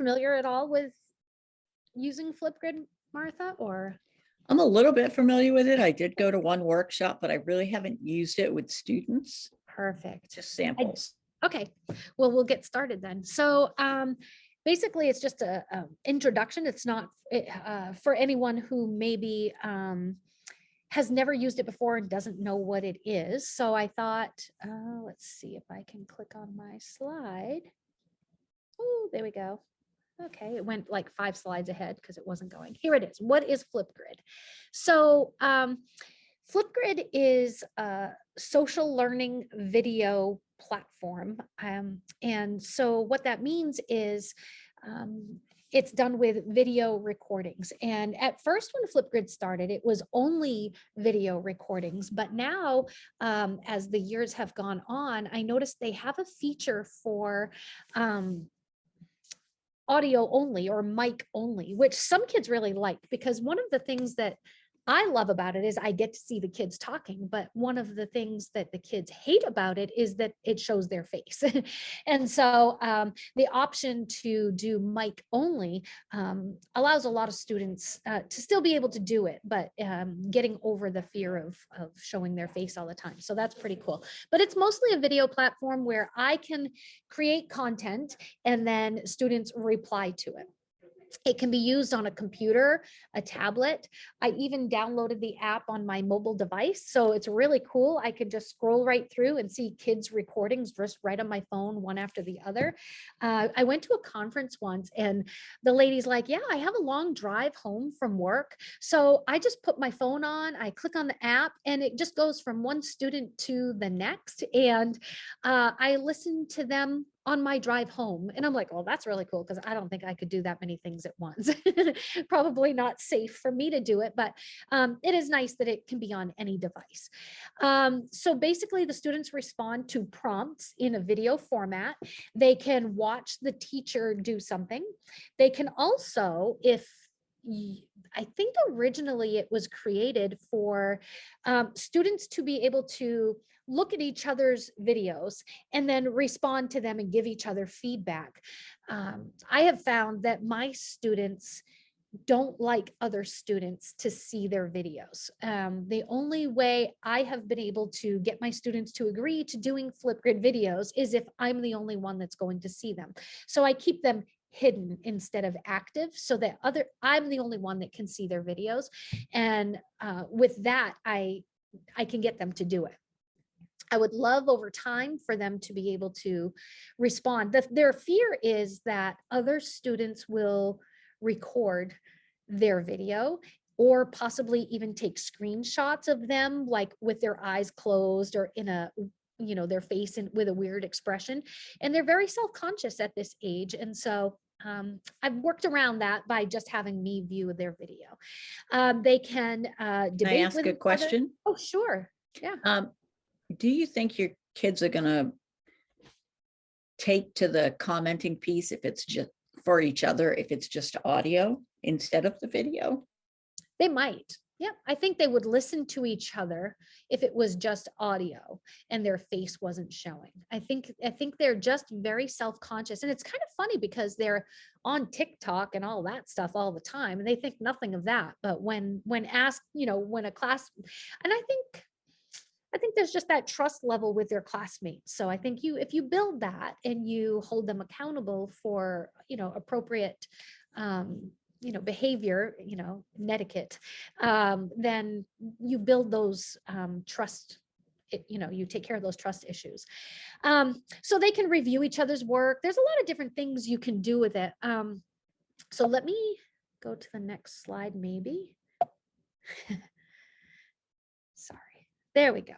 familiar at all with using FlipGrid, Martha, or? I'm a little bit familiar with it. I did go to one workshop, but I really haven't used it with students, Perfect. just samples. Okay, well, we'll get started then. So basically, it's just a introduction. It's not for anyone who maybe has never used it before and doesn't know what it is. So I thought, let's see if I can click on my slide. Oh, there we go. Okay, it went like 5 slides ahead because it wasn't going. Here it is. What is FlipGrid? So FlipGrid is a social learning video platform. And so what that means is it's done with video recordings. And at first when FlipGrid started, it was only video recordings. But now, as the years have gone on, I noticed they have a feature for audio only or mic only, which some kids really like, because one of the things that I love about it is I get to see the kids talking, but one of the things that the kids hate about it is that it shows their face. And so the option to do mic only allows a lot of students to still be able to do it, but getting over the fear of showing their face all the time. So that's pretty cool. But it's mostly a video platform where I can create content and then students reply to it. It can be used on a computer, a tablet. I even downloaded the app on my mobile device. So it's really cool. I could just scroll right through and see kids' recordings just right on my phone, one after the other. I went to a conference once and the lady's like, yeah, I have a long drive home from work. So I just put my phone on, I click on the app, and it just goes from one student to the next. And I listen to them on my drive home. And I'm like, well, that's really cool, because I don't think I could do that many things at once. Probably not safe for me to do it, but it is nice that it can be on any device. So basically the students respond to prompts in a video format. They can watch the teacher do something. They can also, if I think originally it was created for students to be able to look at each other's videos and then respond to them and give each other feedback. I have found that my students don't like other students to see their videos. The only way I have been able to get my students to agree to doing FlipGrid videos is if I'm the only one that's going to see them. So I keep them hidden instead of active, so that I'm the only one that can see their videos. And with that, I can get them to do it. I would love over time for them to be able to respond. Their fear is that other students will record their video or possibly even take screenshots of them, like with their eyes closed or in a, their face with a weird expression. And they're very self-conscious at this age. And so I've worked around that by just having me view their video. They can debate. Can I ask a question? Oh, sure. Yeah. Do you think your kids are going to take to the commenting piece if it's just for each other, if it's just audio instead of the video? They might. Yeah, I think they would listen to each other if it was just audio and their face wasn't showing. I think they're just very self-conscious, and it's kind of funny because they're on TikTok and all that stuff all the time, and they think nothing of that. But when asked, when a class, and I think there's just that trust level with their classmates. So I think if you build that and you hold them accountable for, appropriate, behavior, etiquette, then you build those trust, you take care of those trust issues. So they can review each other's work. There's a lot of different things you can do with it. So let me go to the next slide, maybe. Sorry. There we go.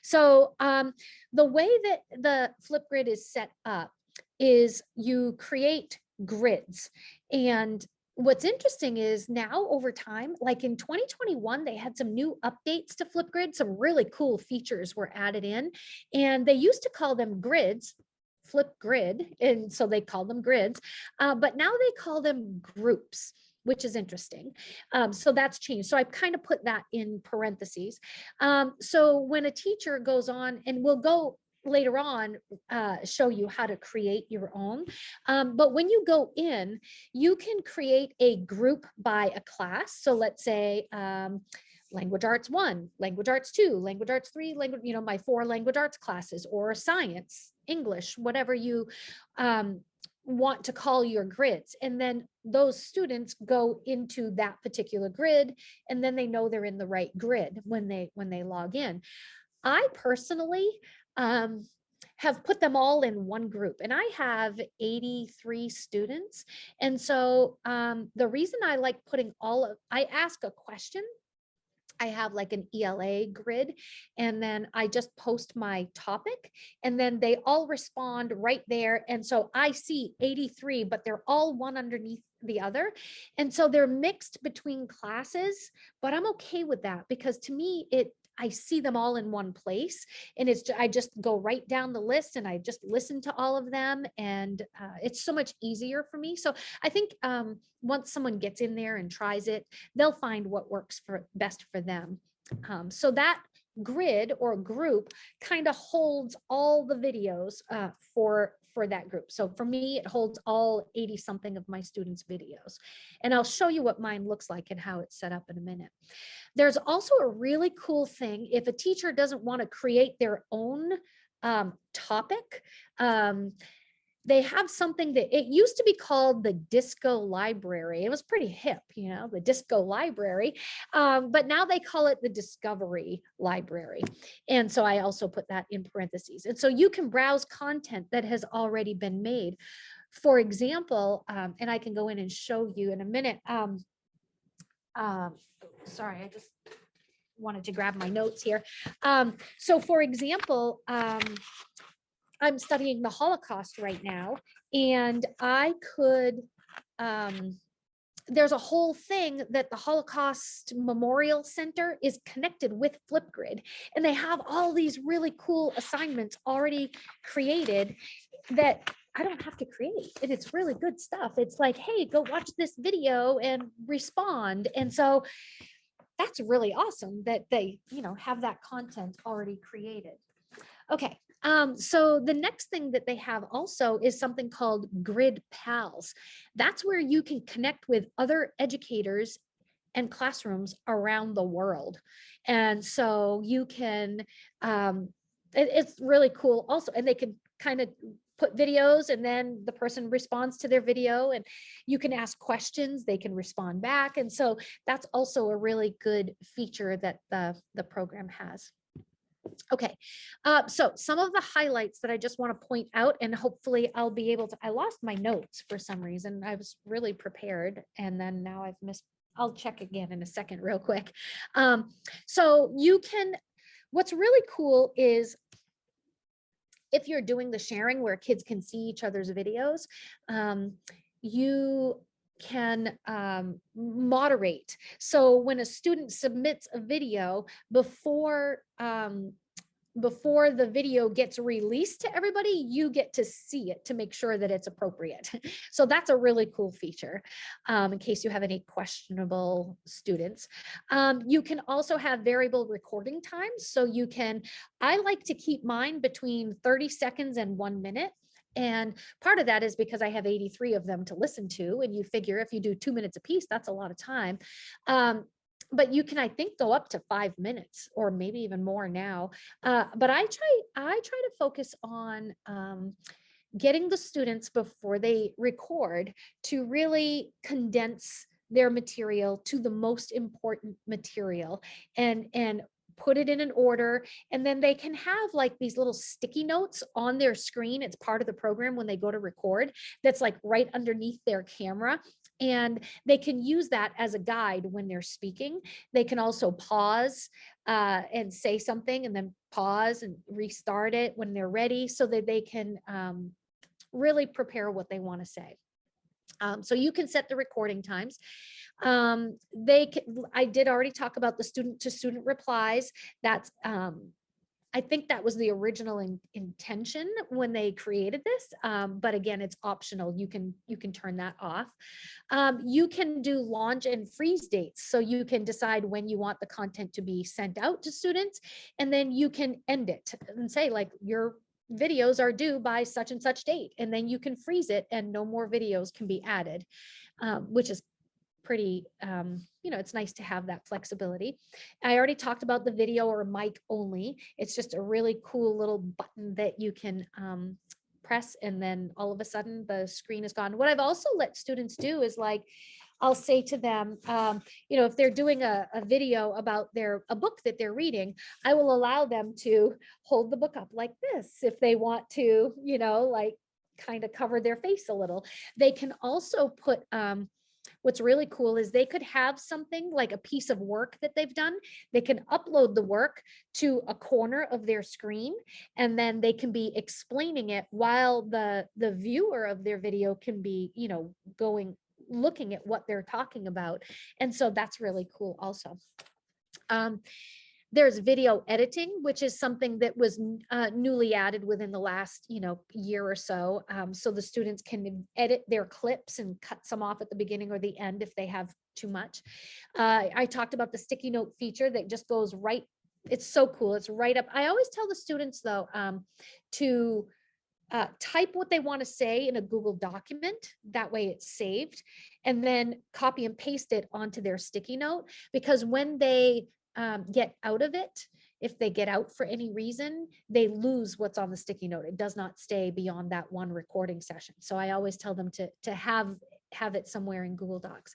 So the way that the FlipGrid is set up is you create grids. And what's interesting is now over time, like in 2021, they had some new updates to FlipGrid. Some really cool features were added in. And they used to call them grids, FlipGrid, and so they call them grids. But now they call them groups, which is interesting. So that's changed. So I kind of put that in parentheses. So when a teacher goes on, and we'll go later on show you how to create your own. But when you go in, you can create a group by a class. So let's say language arts 1, language arts 2, language arts 3, language, my 4 language arts classes, or science, English, whatever you want to call your grids. And then those students go into that particular grid, and then they know they're in the right grid when they log in. I personally have put them all in one group, and I have 83 students. And so the reason I like putting I ask a question. I have like an ELA grid, and then I just post my topic, and then they all respond right there. And so I see 83, but they're all one underneath the other. And so they're mixed between classes, but I'm okay with that, because to me, I see them all in one place, and I just go right down the list and I just listen to all of them, and it's so much easier for me. So I think once someone gets in there and tries it, they'll find what works best for them. So that grid or group kind of holds all the videos for that group. So for me, it holds all 80 something of my students' videos. And I'll show you what mine looks like and how it's set up in a minute. There's also a really cool thing if a teacher doesn't want to create their own topic. They have something that it used to be called the Disco Library. It was pretty hip, the Disco Library, but now they call it the Discovery Library. And so I also put that in parentheses. And so you can browse content that has already been made. For example, and I can go in and show you in a minute. Sorry, I just wanted to grab my notes here. So for example, I'm studying the Holocaust right now, and I could, there's a whole thing that the Holocaust Memorial Center is connected with FlipGrid, and they have all these really cool assignments already created that I don't have to create. And it's really good stuff. It's like, hey, go watch this video and respond. And so that's really awesome that they, have that content already created. Okay. So the next thing that they have also is something called Grid Pals. That's where you can connect with other educators and classrooms around the world. And so you can, it's really cool also. And they can kind of put videos, and then the person responds to their video, and you can ask questions, they can respond back. And so that's also a really good feature that the program has. Okay, so some of the highlights that I just want to point out, and hopefully I'll be able to, I lost my notes for some reason. I was really prepared, and then now I've missed, I'll check again in a second real quick. So you can, what's really cool is if you're doing the sharing where kids can see each other's videos, you can moderate. So when a student submits a video, before the video gets released to everybody, you get to see it to make sure that it's appropriate. So that's a really cool feature in case you have any questionable students. You can also have variable recording times. So you can, I like to keep mine between 30 seconds and 1 minute. And part of that is because I have 83 of them to listen to. And you figure if you do 2 minutes a piece, that's a lot of time. But you can, I think, go up to 5 minutes or maybe even more now. But I try to focus on getting the students before they record to really condense their material to the most important material and put it in an order. And then they can have like these little sticky notes on their screen. It's part of the program when they go to record, that's like right underneath their camera. And they can use that as a guide when they're speaking. They can also pause and say something, and then pause and restart it when they're ready, so that they can really prepare what they want to say. So you can set the recording times. I did already talk about the student to student replies. That's I think that was the original intention when they created this, but again, it's optional. You can turn that off. You can do launch and freeze dates, so you can decide when you want the content to be sent out to students, and then you can end it and say like, you're videos are due by such and such date, and then you can freeze it and no more videos can be added, which is pretty, it's nice to have that flexibility. I already talked about the video or mic only. It's just a really cool little button that you can press, and then all of a sudden the screen is gone. What I've also let students do is, like, I'll say to them, if they're doing a video about a book that they're reading, I will allow them to hold the book up like this if they want to, like kind of cover their face a little. They can also put, what's really cool is they could have something like a piece of work that they've done. They can upload the work to a corner of their screen, and then they can be explaining it while the viewer of their video can be, looking at what they're talking about. And so that's really cool also. There's video editing, which is something that was newly added within the last, year or so. So the students can edit their clips and cut some off at the beginning or the end if they have too much. I talked about the sticky note feature that just goes right. It's so cool. It's right up. I always tell the students though, to type what they want to say in a Google document. That way it's saved, and then copy and paste it onto their sticky note, because when they get out of it, if they get out for any reason, they lose what's on the sticky note. It does not stay beyond that one recording session. So I always tell them to have it somewhere in Google Docs.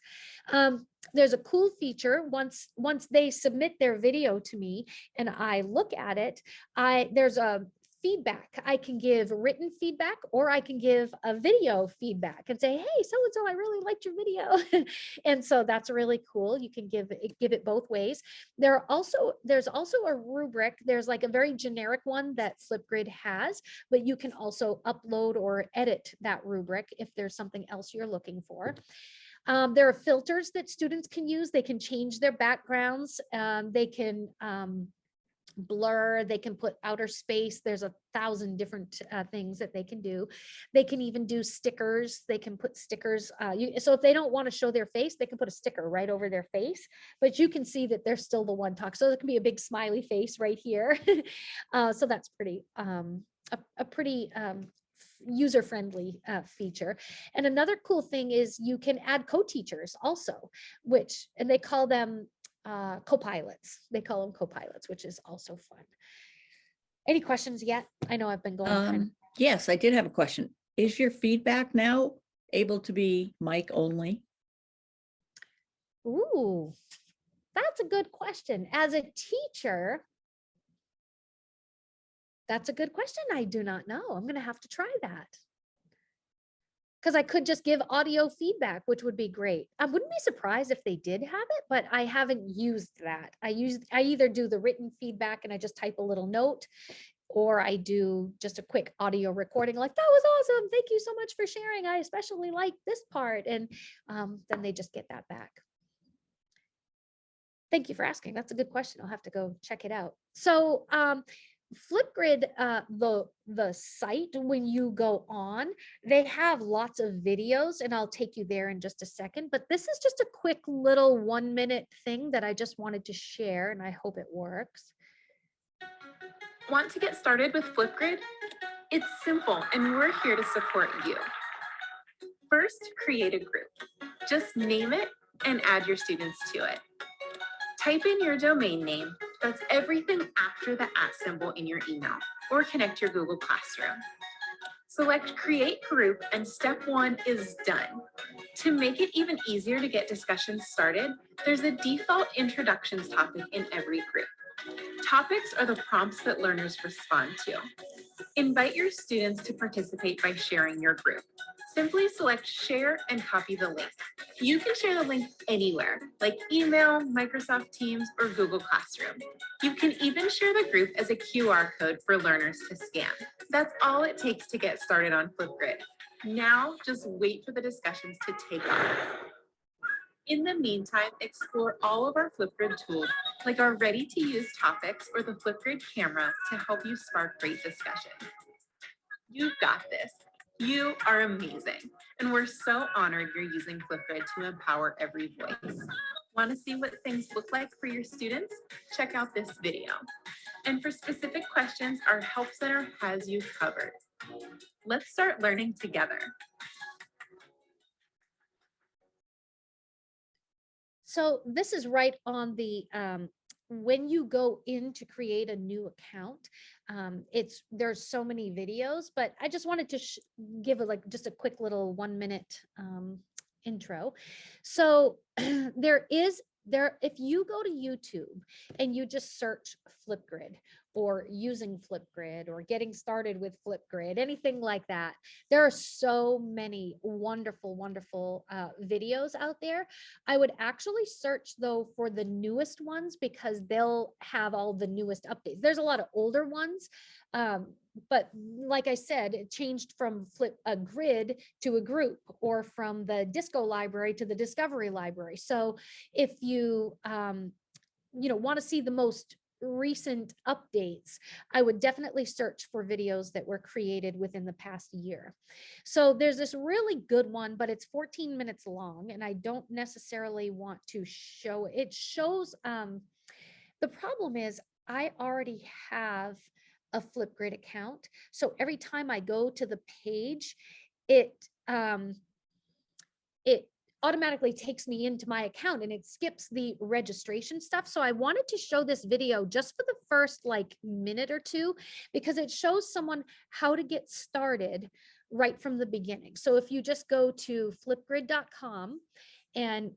There's a cool feature once they submit their video to me and I look at it, there's a feedback. I can give written feedback, or I can give a video feedback and say, hey, so-and-so, I really liked your video. And so that's really cool. You can give it both ways. There's also a rubric. There's like a very generic one that FlipGrid has, but you can also upload or edit that rubric if there's something else you're looking for. There are filters that students can use. They can change their backgrounds. They can blur, they can put outer space. There's 1,000 different things that they can do. They can even do stickers. They can put stickers. So if they don't want to show their face, they can put a sticker right over their face, but you can see that they're still the one talk. So there can be a big smiley face right here. So that's pretty, a pretty user-friendly feature. And another cool thing is you can add co-teachers also, and they call them co-pilots. They call them co-pilots, which is also fun. Any questions yet? I know I've been going. Yes, I did have a question. Is your feedback now able to be mic only? Ooh, that's a good question. As a teacher, that's a good question. I do not know. I'm going to have to try that, because I could just give audio feedback, which would be great. I wouldn't be surprised if they did have it, but I haven't used that. I either do the written feedback and I just type a little note, or I do just a quick audio recording like, that was awesome. Thank you so much for sharing. I especially like this part. And then they just get that back. Thank you for asking. That's a good question. I'll have to go check it out. So FlipGrid, the site, when you go on, they have lots of videos, and I'll take you there in just a second, but this is just a quick little 1-minute thing that I just wanted to share, and I hope it works. Want to get started with FlipGrid? It's simple, and we're here to support you. First, create a group. Just name it and add your students to it. Type in your domain name. That's everything after the @ symbol in your email, or connect your Google Classroom. Select Create Group, and step 1 is done. To make it even easier to get discussions started, there's a default introductions topic in every group. Topics are the prompts that learners respond to. Invite your students to participate by sharing your group. Simply select Share and copy the link. You can share the link anywhere, like email, Microsoft Teams, or Google Classroom. You can even share the group as a QR code for learners to scan. That's all it takes to get started on FlipGrid. Now, just wait for the discussions to take off. In the meantime, explore all of our FlipGrid tools, like our ready-to-use topics or the FlipGrid camera, to help you spark great discussion. You've got this. You are amazing, and we're so honored you're using FlipGrid to empower every voice. Want to see what things look like for your students? Check out this video. And for specific questions, our Help Center has you covered. Let's start learning together. So this is right on the, when you go in to create a new account, there's so many videos, but I just wanted to give just a quick little 1 minute intro. So if you go to YouTube and you just search FlipGrid or using FlipGrid or getting started with FlipGrid, anything like that, there are so many wonderful, wonderful videos out there. I would actually search though for the newest ones because they'll have all the newest updates. There's a lot of older ones, but like I said, it changed from a grid to a group, or from the disco library to the discovery library. So if you want to see the most recent updates, I would definitely search for videos that were created within the past year. So there's this really good one, but it's 14 minutes long, and I don't necessarily want to show it. It shows, the problem is I already have a FlipGrid account. So every time I go to the page, it automatically takes me into my account and it skips the registration stuff. So I wanted to show this video just for the first minute or two, because it shows someone how to get started right from the beginning. So if you just go to flipgrid.com, and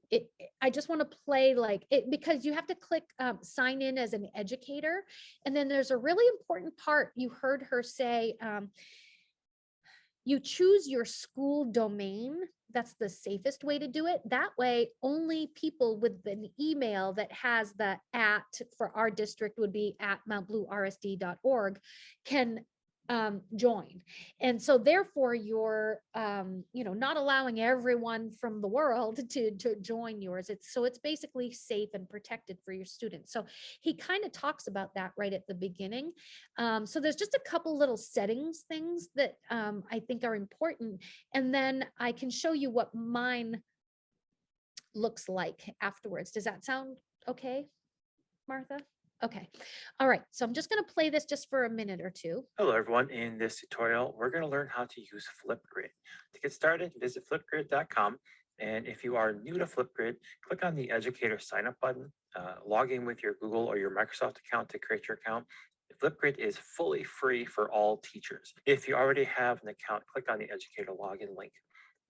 I just want to play it, because you have to click sign in as an educator. And then there's a really important part. You heard her say, you choose your school domain. That's the safest way to do it. That way, only people with an email that has the for our district would be at mountbluersd.org can join. And so therefore you're not allowing everyone from the world to join yours. It's basically safe and protected for your students. So he kind of talks about that right at the beginning. So there's just a couple little settings things that I think are important, and then I can show you what mine looks like afterwards. Does that sound okay, Martha? Okay. All right. So I'm just going to play this just for a minute or two. Hello everyone, in this tutorial we're going to learn how to use FlipGrid. To get started, visit flipgrid.com, and if you are new to FlipGrid, click on the educator sign up button, log in with your Google or your Microsoft account to create your account. FlipGrid is fully free for all teachers. If you already have an account, click on the educator login link.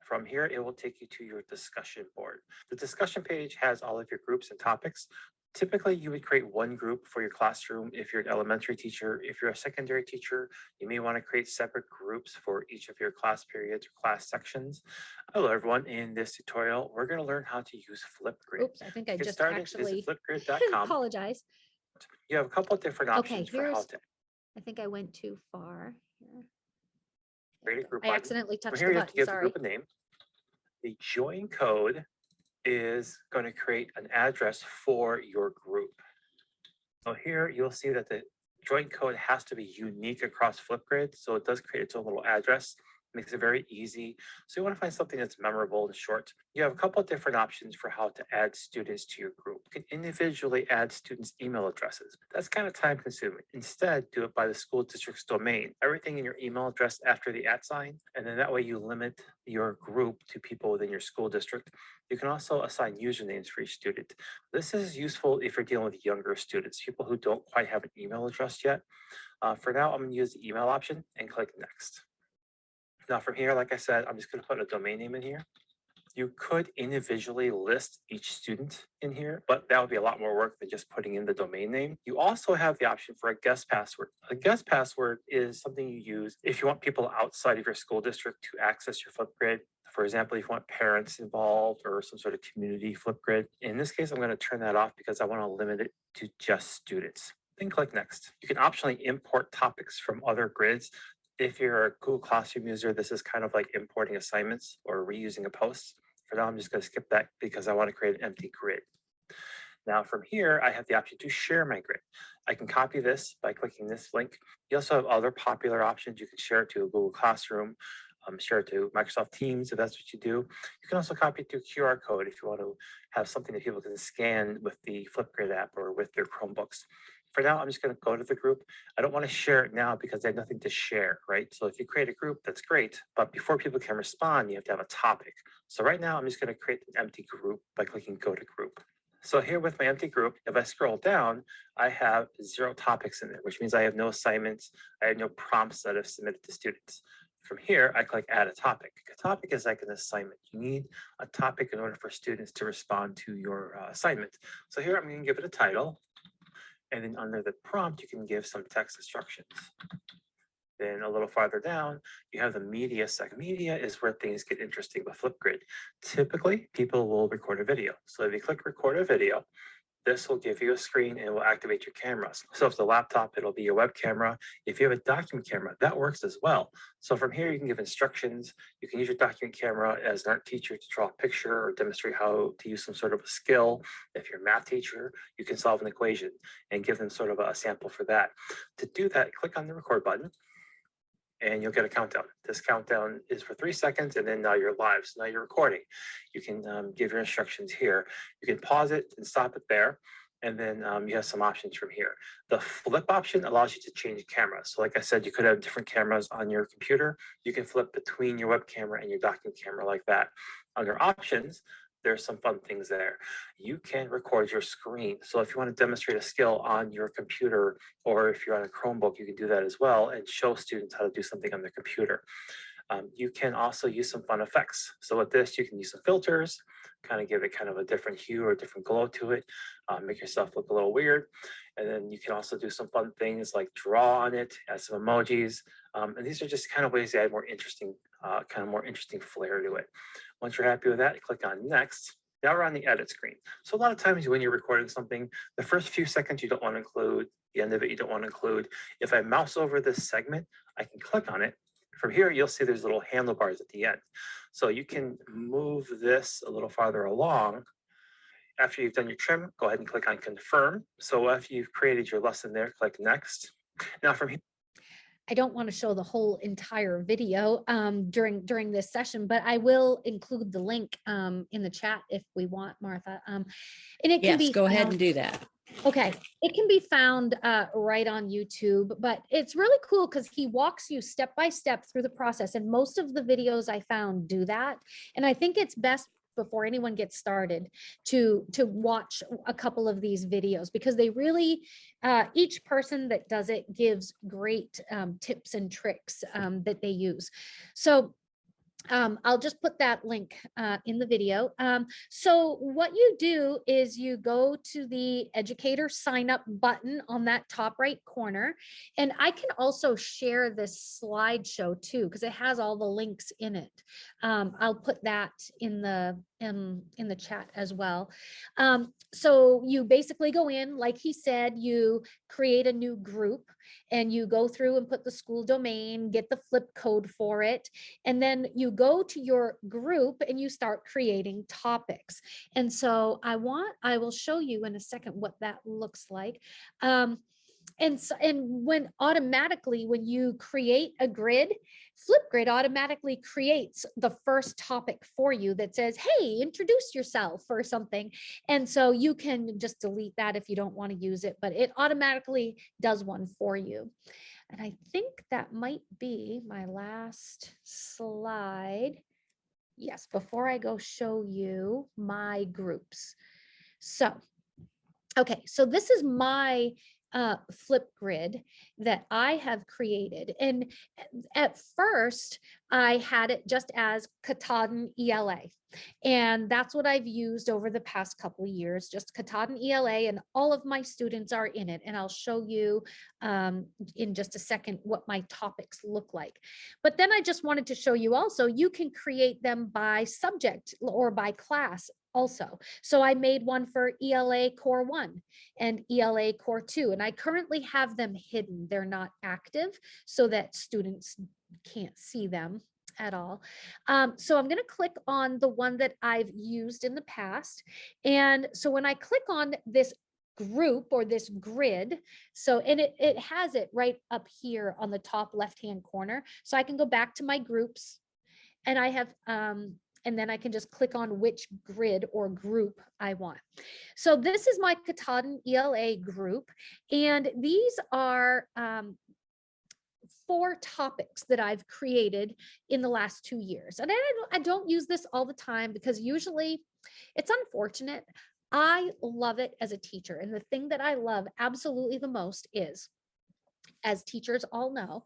From here, it will take you to your discussion board. The discussion page has all of your groups and topics. Typically, you would create one group for your classroom. If you're an elementary teacher, if you're a secondary teacher, you may want to create separate groups for each of your class periods or class sections. Hello, everyone. In this tutorial, we're going to learn how to use FlipGrid. Oops, I think I just started, actually visit flipgrid.com. apologize. You have a couple of different options for how to I think I went too far here. create a group I button. accidentally touched Here the you have to button, give the sorry. group a name. The join code is going to create an address for your group. So here you'll see that the join code has to be unique across FlipGrid. So it does create its own little address, makes it very easy. So you want to find something that's memorable and short. You have a couple of different options for how to add students to your group. You can individually add students' email addresses. That's kind of time consuming. Instead, do it by the school district's domain. Everything in your email address after the @ sign, and then that way you limit your group to people within your school district. You can also assign usernames for each student. This is useful if you're dealing with younger students, people who don't quite have an email address yet. For now, I'm going to use the email option and click next. Now from here, like I said, I'm just going to put a domain name in here. You could individually list each student in here, but that would be a lot more work than just putting in the domain name. You also have the option for a guest password. A guest password is something you use if you want people outside of your school district to access your FlipGrid. For example, if you want parents involved or some sort of community FlipGrid. In this case, I'm going to turn that off because I want to limit it to just students. Then click next. You can optionally import topics from other grids. If you're a Google Classroom user, this is kind of like importing assignments or reusing a post. For now, I'm just going to skip that because I want to create an empty grid. Now from here, I have the option to share my grid. I can copy this by clicking this link. You also have other popular options. You can share it to a Google Classroom, share it to Microsoft Teams if that's what you do. You can also copy it to a QR code if you want to have something that people can scan with the FlipGrid app or with their Chromebooks. For now, I'm just going to go to the group. I don't want to share it now because I have nothing to share, right? So if you create a group, that's great. But before people can respond, you have to have a topic. So right now, I'm just going to create an empty group by clicking go to group. So here with my empty group, if I scroll down, I have 0 topics in there, which means I have no assignments. I have no prompts that I've submitted to students. From here, I click add a topic. A topic is like an assignment. You need a topic in order for students to respond to your assignment. So here I'm going to give it a title. And then under the prompt, you can give some text instructions. Then a little farther down, you have the media section. Media is where things get interesting with FlipGrid. Typically, people will record a video. So if you click record a video, this will give you a screen and will activate your cameras. So if it's a laptop, it'll be your web camera. If you have a document camera, that works as well. So from here, you can give instructions. You can use your document camera as an art teacher to draw a picture or demonstrate how to use some sort of a skill. If you're a math teacher, you can solve an equation and give them sort of a sample for that. To do that, click on the record button and you'll get a countdown. This countdown is for 3 seconds, and then now you're live. So now you're recording. You can give your instructions here. You can pause it and stop it there. And then you have some options from here. The flip option allows you to change cameras. So like I said, you could have different cameras on your computer. You can flip between your web camera and your document camera like that. Under options, there's some fun things there. You can record your screen. So if you want to demonstrate a skill on your computer, or if you're on a Chromebook, you can do that as well and show students how to do something on their computer. You can also use some fun effects. So with this, you can use some filters, kind of give it kind of a different hue or a different glow to it, make yourself look a little weird. And then you can also do some fun things like draw on it, add some emojis. And these are just kind of ways to add more interesting flair to it. Once you're happy with that, click on next. Now we're on the edit screen. So a lot of times when you're recording something, the first few seconds you don't want to include, the end of it you don't want to include. If I mouse over this segment, I can click on it. From here, you'll see there's little handlebars at the end. So you can move this a little farther along. After you've done your trim, go ahead and click on confirm. So after you've created your lesson there, click next. Now from here, I don't want to show the whole entire video during this session, but I will include the link in the chat if we want, Martha. And it can be Go ahead and do that. Okay, it can be found right on YouTube, but it's really cool because he walks you step by step through the process. And most of the videos I found do that. And I think it's best before anyone gets started to watch a couple of these videos, because they really, each person that does it gives great tips and tricks that they use. So I'll just put that link in the video. So what you do is you go to the educator sign up button on that top right corner. And I can also share this slideshow too, because it has all the links in it. I'll put that in the chat as well. So you basically go in, like he said, you create a new group and you go through and put the school domain, get the flip code for it. And then you go to your group and you start creating topics. And so I will show you in a second what that looks like. And when automatically, when you create a grid, FlipGrid automatically creates the first topic for you that says, hey, introduce yourself or something. And so you can just delete that if you don't want to use it, but it automatically does one for you. And I think that might be my last slide. Yes, before I go show you my groups. So, okay, so this is my FlipGrid that I have created. And at first I had it just as Katahdin ELA. And that's what I've used over the past couple of years, just Katahdin ELA, and all of my students are in it. And I'll show you in just a second what my topics look like. But then I just wanted to show you also, you can create them by subject or by class also. So I made one for ELA Core 1 and ELA Core 2, and I currently have them hidden. They're not active so that students can't see them at all. So I'm going to click on the one that I've used in the past. And so when I click on this group or this grid, so and it has it right up here on the top left hand corner. So I can go back to my groups, and I have and then I can just click on which grid or group I want. So this is my Katahdin ELA group, and these are 4 topics that I've created in the last 2 years. And I don't use this all the time because usually it's unfortunate. I love it as a teacher. And the thing that I love absolutely the most is, as teachers all know,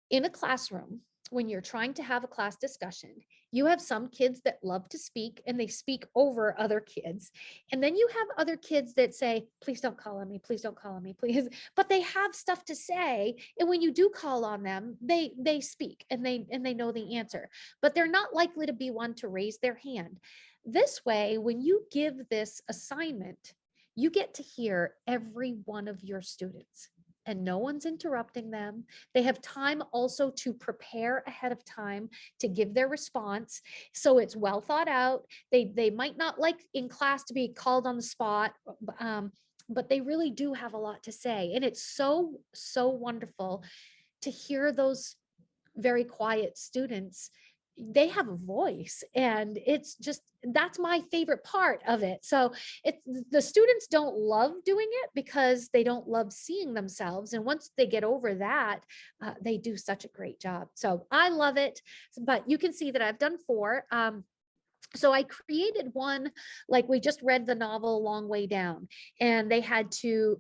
in a classroom, when you're trying to have a class discussion, you have some kids that love to speak and they speak over other kids. And then you have other kids that say, please don't call on me, please don't call on me, please. But they have stuff to say. And when you do call on them, they speak and they know the answer, but they're not likely to be one to raise their hand. This way, when you give this assignment, you get to hear every one of your students, and no one's interrupting them. They have time also to prepare ahead of time to give their response. So it's well thought out. They might not like in class to be called on the spot, but they really do have a lot to say. And it's so, so wonderful to hear those very quiet students. They have a voice, and it's just, that's my favorite part of it. So it's, the students don't love doing it because they don't love seeing themselves, and once they get over that, they do such a great job. So I love it. But you can see that I've done 4. So I created one, like we just read the novel Long Way Down, and they had to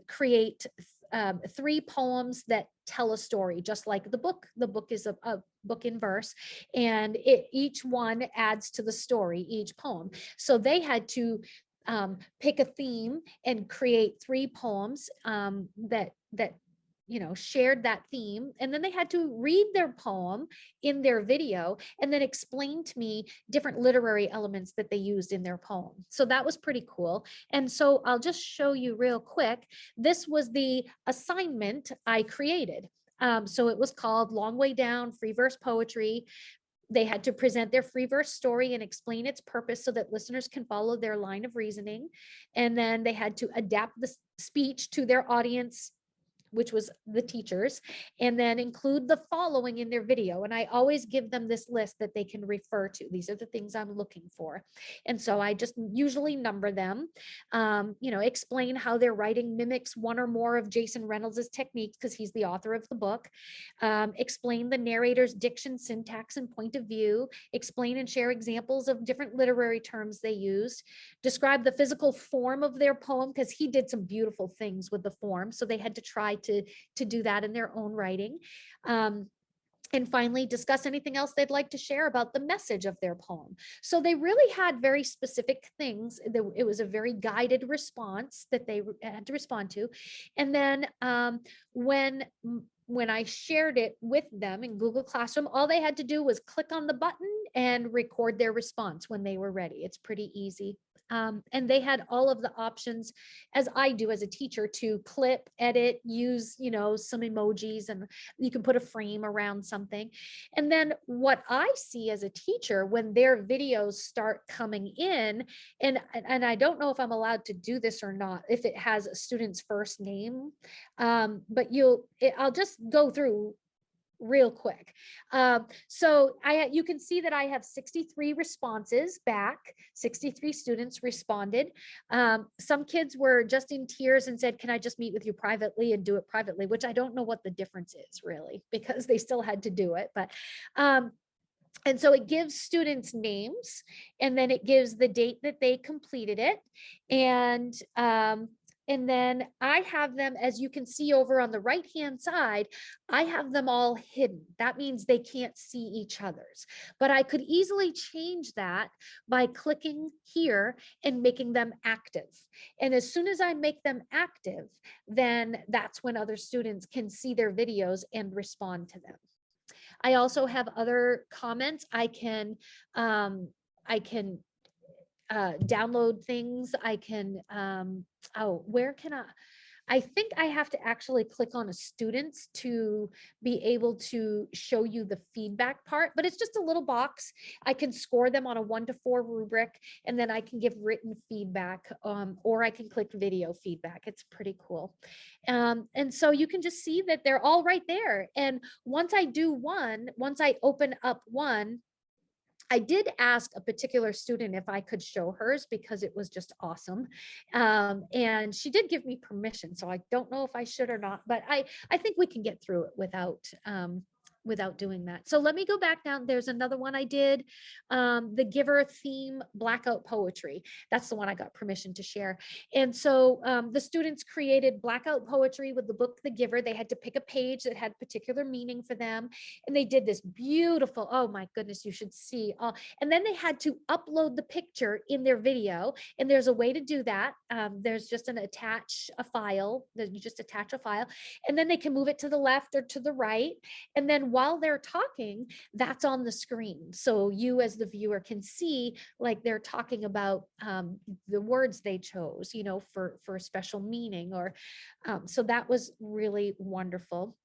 create 3 poems that tell a story, just like the book. The book is a book in verse, and each one adds to the story, each poem. So they had to pick a theme and create 3 poems that shared that theme, and then they had to read their poem in their video and then explain to me different literary elements that they used in their poem. So that was pretty cool. And so I'll just show you real quick. This was the assignment I created. So it was called Long Way Down, Free Verse Poetry. They had to present their free verse story and explain its purpose so that listeners can follow their line of reasoning. And then they had to adapt the speech to their audience, which was the teachers, and then include the following in their video. And I always give them this list that they can refer to. These are the things I'm looking for. And so I just usually number them, explain how their writing mimics one or more of Jason Reynolds's techniques, because he's the author of the book, explain the narrator's diction, syntax, and point of view, explain and share examples of different literary terms they used, describe the physical form of their poem, because he did some beautiful things with the form. So they had to try to do that in their own writing. And finally, discuss anything else they'd like to share about the message of their poem. So they really had very specific things. It was a very guided response that they had to respond to. And then when I shared it with them in Google Classroom, all they had to do was click on the button and record their response when they were ready. It's pretty easy. And they had all of the options, as I do as a teacher, to clip, edit, use, some emojis, and you can put a frame around something. And then what I see as a teacher, when their videos start coming in, and I don't know if I'm allowed to do this or not, if it has a student's first name, but I'll just go through real quick. So you can see that I have 63 responses back. 63 students responded. Some kids were just in tears and said, can I just meet with you privately and do it privately, which I don't know what the difference is really, because they still had to do it. But and so it gives students names, and then it gives the date that they completed it. And then I have them, as you can see over on the right-hand side, I have them all hidden. That means they can't see each other's. But I could easily change that by clicking here and making them active. And as soon as I make them active, then that's when other students can see their videos and respond to them. I also have other comments. I can download things. I can, where can I think I have to actually click on a student's to be able to show you the feedback part, but it's just a little box. I can score them on a 1 to 4 rubric, and then I can give written feedback, or I can click video feedback. It's pretty cool. And so you can just see that they're all right there. And once I open up one, I did ask a particular student if I could show hers because it was just awesome. And she did give me permission. So I don't know if I should or not, but I think we can get through it without doing that. So let me go back down. There's another one I did, the Giver theme blackout poetry. That's the one I got permission to share. And so the students created blackout poetry with the book, The Giver. They had to pick a page that had particular meaning for them. And they did this beautiful, oh my goodness, you should see. And then they had to upload the picture in their video. And there's a way to do that. There's just attach a file that you just attach a file, and then they can move it to the left or to the right. And then while they're talking, that's on the screen. So you as the viewer can see, like, they're talking about the words they chose, you know, for a special meaning, or so that was really wonderful.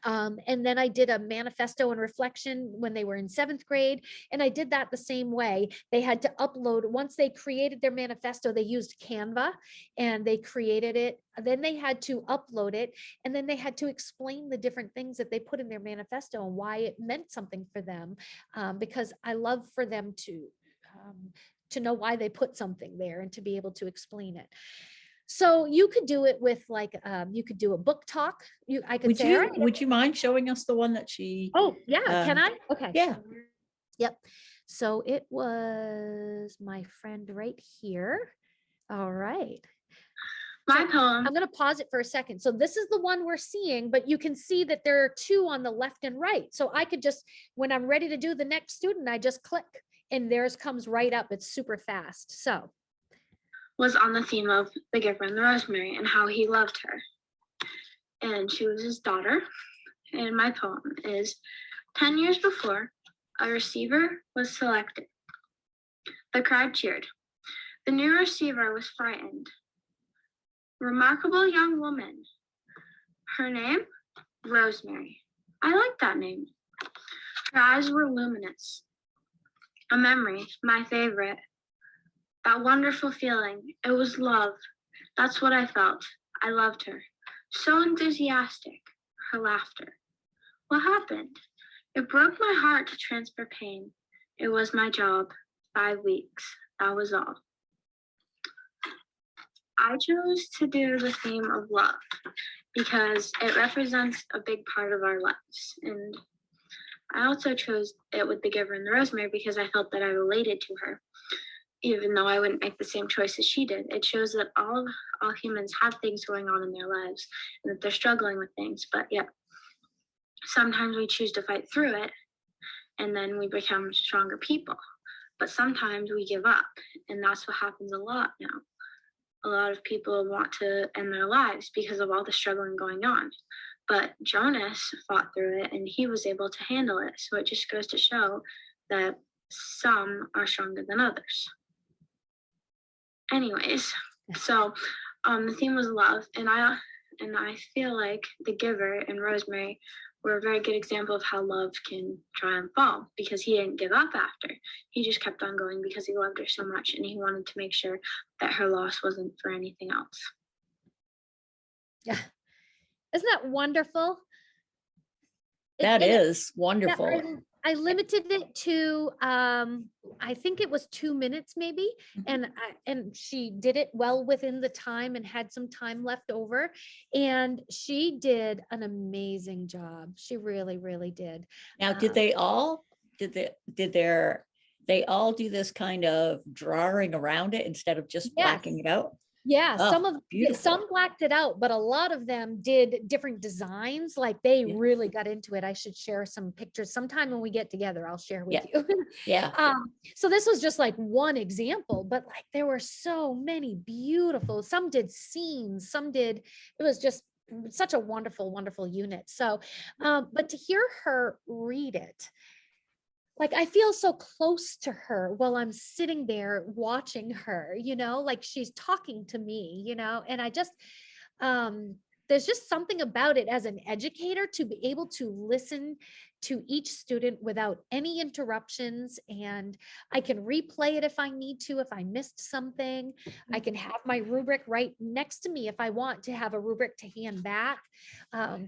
And then I did a manifesto and reflection when they were in 7th grade. And I did that the same way. They had to upload, once they created their manifesto, they used Canva and they created it. Then they had to upload it. And then they had to explain the different things that they put in their manifesto and why it meant something for them. Because I love for them to know why they put something there and to be able to explain it. So you could do it with, like, you could do a book talk. I could say, all right. Would you mind showing us the one that she? Oh, yeah. Can I? Okay. Yeah. Yep. So it was my friend right here. All right. My poem. I'm going to pause it for a second. So this is the one we're seeing, but you can see that there are 2 on the left and right. So I could just, when I'm ready to do the next student, I just click and theirs comes right up. It's super fast. So. Was on the theme of the Giver and the Rosemary and how he loved her. And she was his daughter. And my poem is 10 years before a receiver was selected. The crowd cheered. The new receiver was frightened. Remarkable young woman. Her name, Rosemary. I like that name. Her eyes were luminous. A memory, my favorite. That wonderful feeling, it was love. That's what I felt. I loved her. So enthusiastic, her laughter. What happened? It broke my heart to transfer pain. It was my job. 5 weeks, that was all. I chose to do the theme of love because it represents a big part of our lives. And I also chose it with the Giver and the Rosemary because I felt that I related to her. Even though I wouldn't make the same choice as she did. It shows that all humans have things going on in their lives and that they're struggling with things, but yet sometimes we choose to fight through it and then we become stronger people. But sometimes we give up, and that's what happens a lot now. A lot of people want to end their lives because of all the struggling going on. But Jonas fought through it and he was able to handle it. So it just goes to show that some are stronger than others. Anyways, so the theme was love, and I feel like the Giver and Rosemary were a very good example of how love can try and fall, because he didn't give up after. He just kept on going because he loved her so much and he wanted to make sure that her loss wasn't for anything else. Yeah. Isn't that wonderful? That is wonderful. Yeah, I limited it to, I think it was 2 minutes maybe. And she did it well within the time and had some time left over. And she did an amazing job. She really, really did. Now, did they all do this kind of drawing around it instead of just blacking it out? Yeah, Oh, some blacked it out, but a lot of them did different designs. Like they really got into it. I should share some pictures sometime when we get together. I'll share with you. Yeah. So this was just like one example, but like there were so many beautiful. Some did scenes, it was just such a wonderful, wonderful unit. So, but to hear her read it, like I feel so close to her while I'm sitting there watching her, you know, like she's talking to me, you know, and I just, there's just something about it as an educator to be able to listen to each student without any interruptions. And I can replay it if I need to, if I missed something. I can have my rubric right next to me if I want to have a rubric to hand back.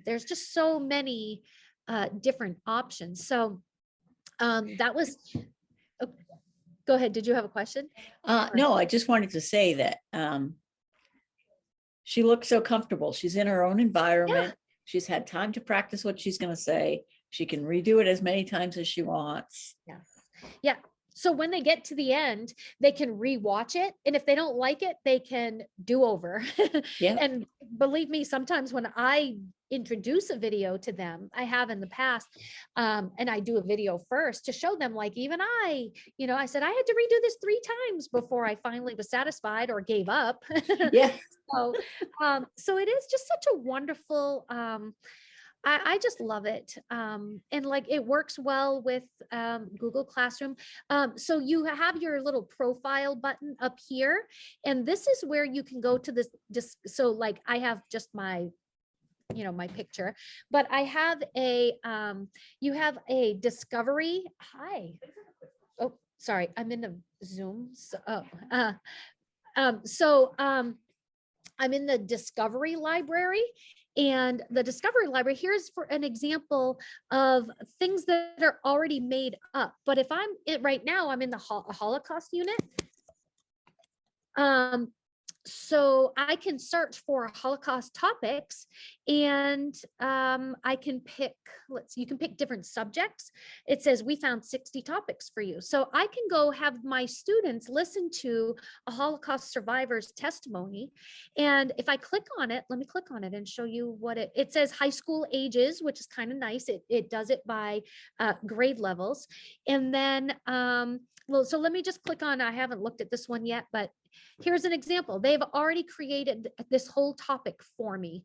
There's just so many different options. So that was Go ahead. Did you have a question? No, I just wanted to say that she looks so comfortable. She's in her own environment. She's had time to practice what she's going to say. She can redo it as many times as she wants. Yes. Yeah. So when they get to the end, they can rewatch it. And if they don't like it, they can do over. Yeah. And believe me, sometimes when I introduce a video to them, I have in the past, and I do a video first to show them, like, even I said I had to redo this 3 times before I finally was satisfied or gave up. Yeah. So it is just such a wonderful, I just love it. And like it works well with Google Classroom. So you have your little profile button up here, and this is where you can go to this. So like I have just my picture, but I have you have a discovery. Hi. Oh, sorry. I'm in the Zoom. I'm in the discovery library, and the discovery library, here's for an example of things that are already made up. But if right now, I'm in the Holocaust unit. So I can search for Holocaust topics, and I can pick, you can pick different subjects. It says we found 60 topics for you. So I can go have my students listen to a Holocaust survivor's testimony. And if I click on it, let me click on it and show you what it says high school ages, which is kind of nice. It does it by grade levels. And then, so let me just click on, I haven't looked at this one yet, but here's an example. They've already created this whole topic for me.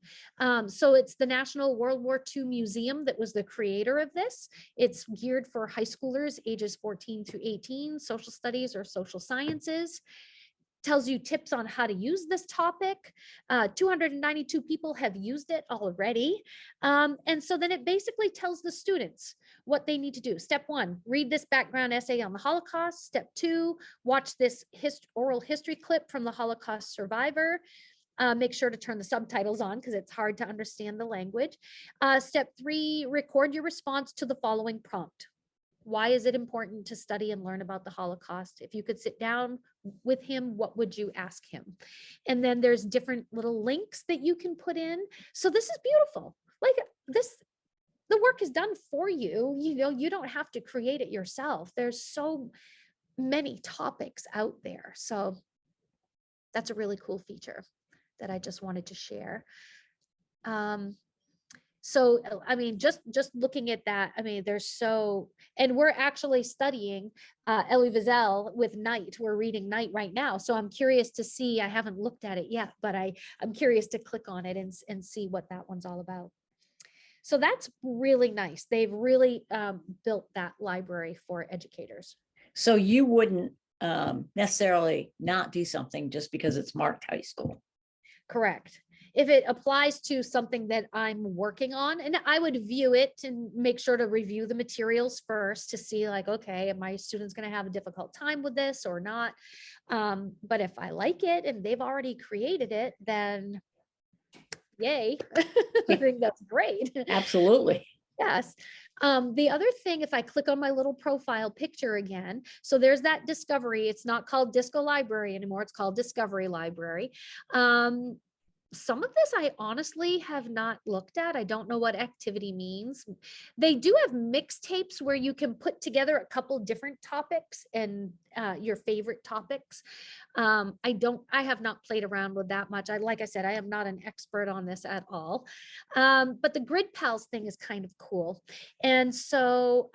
So it's the National World War II Museum that was the creator of this. It's geared for high schoolers ages 14 to 18, social studies or social sciences. Tells you tips on how to use this topic. 292 people have used it already. And so then it basically tells the students what they need to do. Step 1, read this background essay on the Holocaust. Step 2, watch this oral history clip from the Holocaust survivor. Make sure to turn the subtitles on because it's hard to understand the language. Step 3, record your response to the following prompt. Why is it important to study and learn about the Holocaust? If you could sit down with him, what would you ask him? And then there's different little links that you can put in. So this is beautiful. Like this, the work is done for you. You don't have to create it yourself. There's so many topics out there. So that's a really cool feature that I just wanted to share. So, I mean, just looking at that, I mean, and we're actually studying Elie Wiesel with Night. We're reading Night right now. So I'm curious to see, I haven't looked at it yet, but I'm curious to click on it and see what that one's all about. So that's really nice. They've really built that library for educators. So you wouldn't necessarily not do something just because it's marked high school. Correct. If it applies to something that I'm working on, and I would view it and make sure to review the materials first to see like, okay, are my students going to have a difficult time with this or not? But if I like it and they've already created it, then yay. I think that's great. Absolutely. Yes. The other thing, if I click on my little profile picture again, so there's that discovery. It's not called Disco Library anymore. It's called Discovery Library. Some of this I honestly have not looked at. I don't know what activity means. They do have mixtapes where you can put together a couple different topics and your favorite topics. I have not played around with that much. Like I said, I am not an expert on this at all. But the Grid Pals thing is kind of cool. And so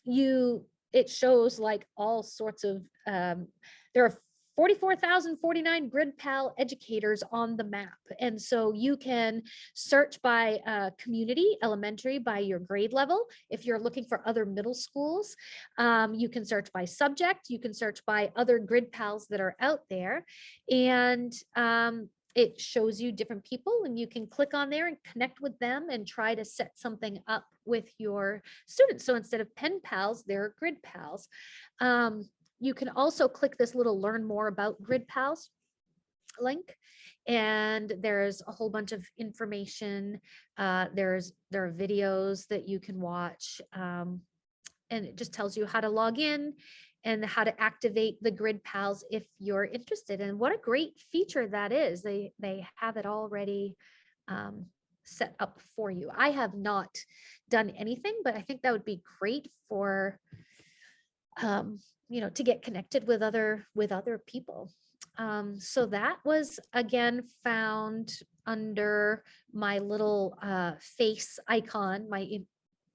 it shows like all sorts of, there are 44,049 Grid Pal educators on the map. And so you can search by community, elementary, by your grade level. If you're looking for other middle schools, you can search by subject. You can search by other Grid Pals that are out there. And it shows you different people, and you can click on there and connect with them and try to set something up with your students. So instead of pen pals, they're Grid Pals. You can also click this little learn more about Grid Pals link, and there's a whole bunch of information. There are videos that you can watch, and it just tells you how to log in and how to activate the Grid Pals if you're interested. And what a great feature that is. They have it already set up for you. I have not done anything, but I think that would be great for, to get connected with other people. So that was again found under my little face icon, I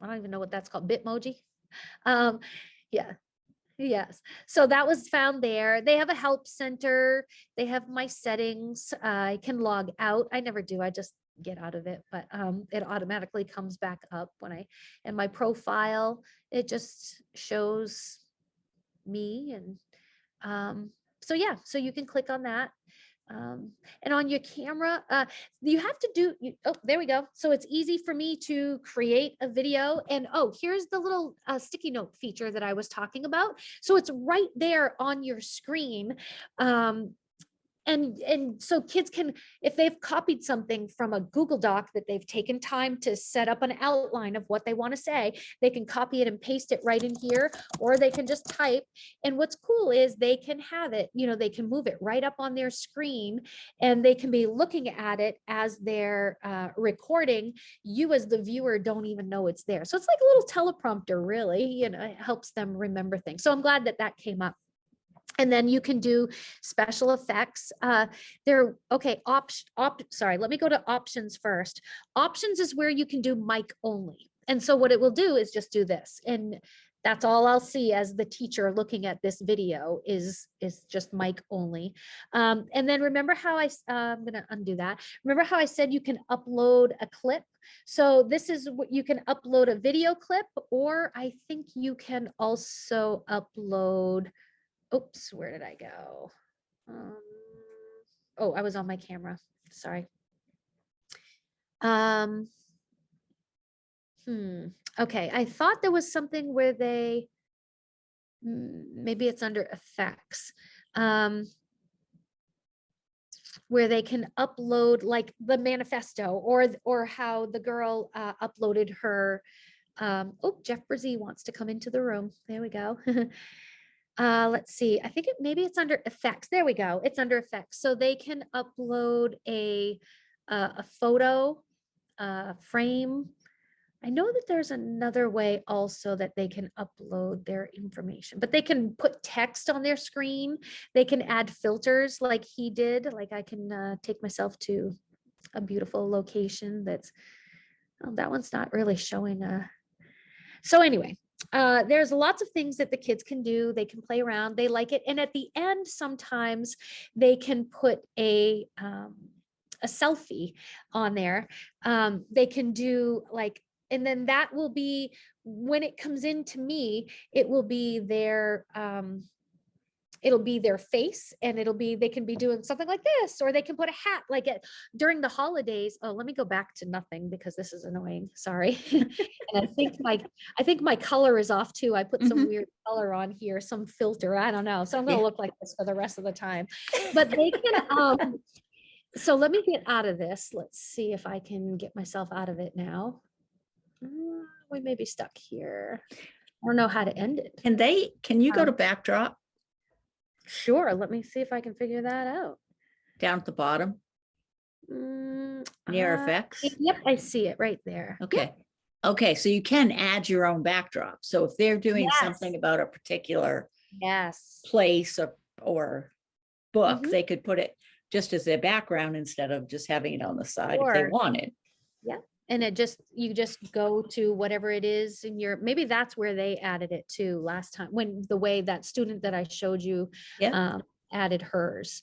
don't even know what that's called, Bitmoji. Yeah. Yes. So that was found there. They have a help center. They have my settings. I can log out. I never do. I just get out of it, but it automatically comes back up in my profile, it just shows me. And so yeah, so you can click on that. And on your camera, you have to do, oh, there we go. So it's easy for me to create a video. And oh, here's the little sticky note feature that I was talking about. So it's right there on your screen. And so kids can, if they've copied something from a Google Doc that they've taken time to set up an outline of what they want to say, they can copy it and paste it right in here, or they can just type. And what's cool is they can have it, they can move it right up on their screen, and they can be looking at it as they're recording. You as the viewer don't even know it's there. So it's like a little teleprompter, really, it helps them remember things. So I'm glad that that came up. And then you can do special effects. Okay, sorry, let me go to options first. Options is where you can do mic only. And so what it will do is just do this. And that's all I'll see as the teacher looking at this video is just mic only. And then remember how I'm gonna undo that. Remember how I said you can upload a clip? So this is what you can upload a video clip, or I think you can also upload, oops, where did I go? Oh, I was on my camera. Sorry. Okay, I thought there was something where maybe it's under effects, where they can upload like the manifesto, or how the girl uploaded her. Oh, Jeff Brzee wants to come into the room. There we go. Let's see, I think maybe it's under effects. There we go. It's under effects. So they can upload a photo frame. I know that there's another way also that they can upload their information, but they can put text on their screen. They can add filters like he did. Like I can take myself to a beautiful location that's, oh, that one's not really showing so anyway, there's lots of things that the kids can do. They can play around, they like it. And at the end, sometimes they can put a selfie on there. They can do like, and then that will be, when it comes into me, it will be their face, and they can be doing something like this, or they can put a hat like it during the holidays. Oh, let me go back to nothing because this is annoying. Sorry. And I think my color is off too. I put some weird color on here, some filter. I don't know. So I'm going to look like this for the rest of the time. But they can, so let me get out of this. Let's see if I can get myself out of it now. We may be stuck here. I don't know how to end it. Can you go to backdrop? Sure. Let me see if I can figure that out. Down at the bottom, near effects. Yep, I see it right there. Okay. Yep. Okay, so you can add your own backdrop. So if they're doing something about a particular place or book, they could put it just as their background instead of just having it on the side if they wanted. Yeah. And you just go to whatever it is in your, maybe that's where they added it to last time, when the way that student that I showed you added hers.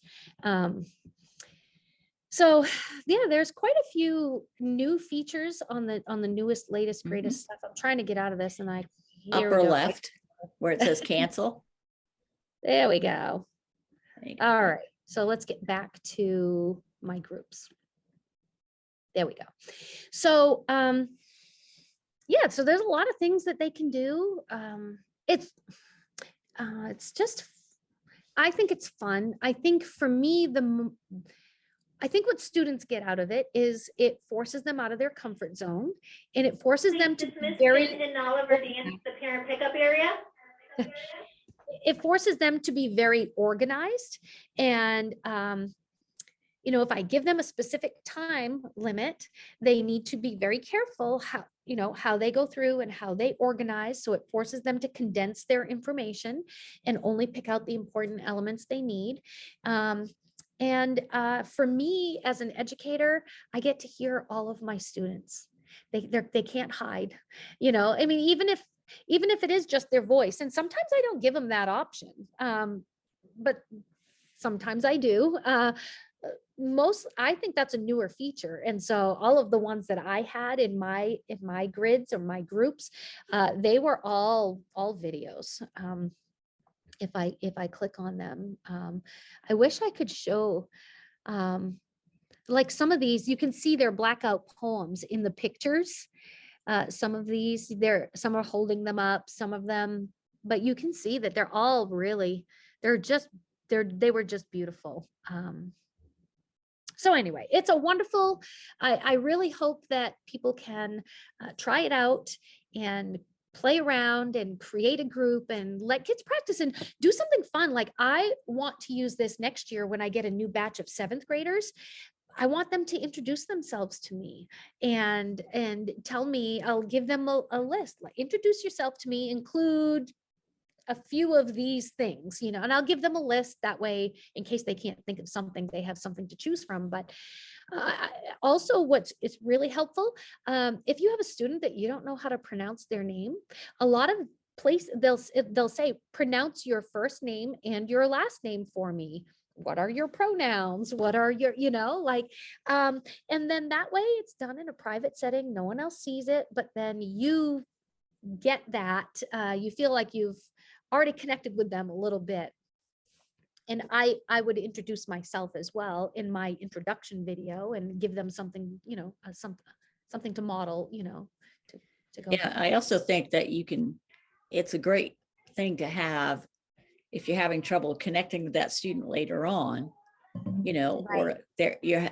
So yeah, there's quite a few new features on the newest, latest, greatest stuff. I'm trying to get out of this, and upper left where it says cancel. There we go. All right, so let's get back to my groups. There we go. So yeah, so there's a lot of things that they can do. It's just, I think it's fun. I think for me, I think what students get out of it is it forces them out of their comfort zone, and it forces them to be very and Oliver dance the parent pickup area. it forces them to be very organized. And, you know, if I give them a specific time limit, they need to be very careful how, you know, how they go through and how they organize. So it forces them to condense their information and only pick out the important elements they need. For me as an educator, I get to hear all of my students. They can't hide, you know, I mean, even if it is just their voice, and sometimes I don't give them that option. But sometimes I do. I think that's a newer feature. And so all of the ones that I had in my grids or my groups, they were all videos. If I click on them, I wish I could show, like some of these, you can see their blackout poems in the pictures. Some of these, some are holding them up, some of them, but you can see that they're all really, they were just beautiful. So anyway, it's a wonderful, I really hope that people can try it out and play around and create a group and let kids practice and do something fun. Like I want to use this next year when I get a new batch of 7th graders. I want them to introduce themselves to me and tell me, I'll give them a list, like introduce yourself to me, include a few of these things, you know, and I'll give them a list that way in case they can't think of something, they have something to choose from. But also it's really helpful. If you have a student that you don't know how to pronounce their name, a lot of they'll say, pronounce your first name and your last name for me. What are your pronouns? What are your, you know, like, and then that way it's done in a private setting. No one else sees it, but then you get that, you feel like you've already connected with them a little bit. And I would introduce myself as well in my introduction video and give them something, you know, something to model, you know, to go. Yeah, I also think that it's a great thing to have if you're having trouble connecting with that student later on, you know, right. Or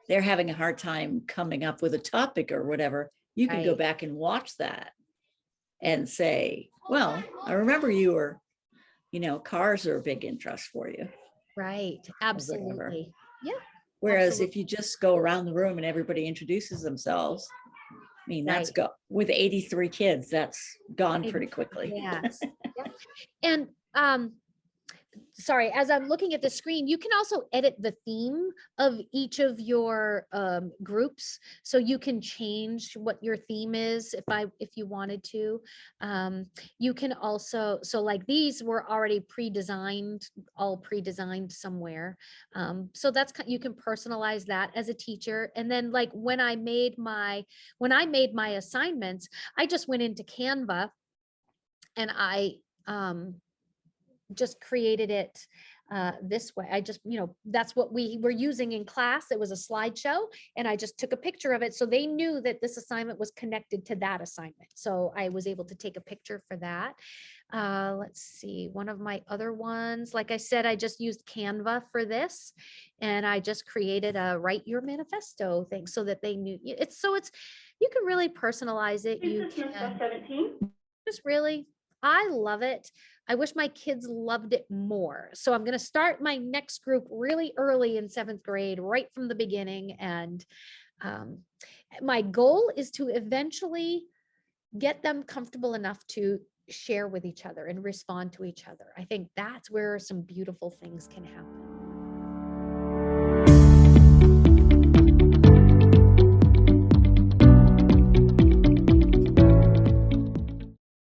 they're having a hard time coming up with a topic or whatever, you can go back and watch that and say, well, I remember you were, you know, cars are a big interest for you. Right. Absolutely. Yeah. Whereas if you just go around the room and everybody introduces themselves, I mean, that's with 83 kids, that's gone pretty quickly. Yes. Yeah. And sorry, as I'm looking at the screen, you can also edit the theme of each of your groups. So you can change what your theme is if you wanted to. You can also, so like these were already pre-designed, all pre-designed somewhere. So that's, you can personalize that as a teacher. And then like when I made my assignments, I just went into Canva and I just created it this way. I just, you know, that's what we were using in class. It was a slideshow and I just took a picture of it. So they knew that this assignment was connected to that assignment. So I was able to take a picture for that. Let's see, one of my other ones, like I said, I just used Canva for this and I just created a write your manifesto thing so that they knew it's, you can really personalize it. You can just really, I love it. I wish my kids loved it more. So I'm going to start my next group really early in 7th grade, right from the beginning. And my goal is to eventually get them comfortable enough to share with each other and respond to each other. I think that's where some beautiful things can happen.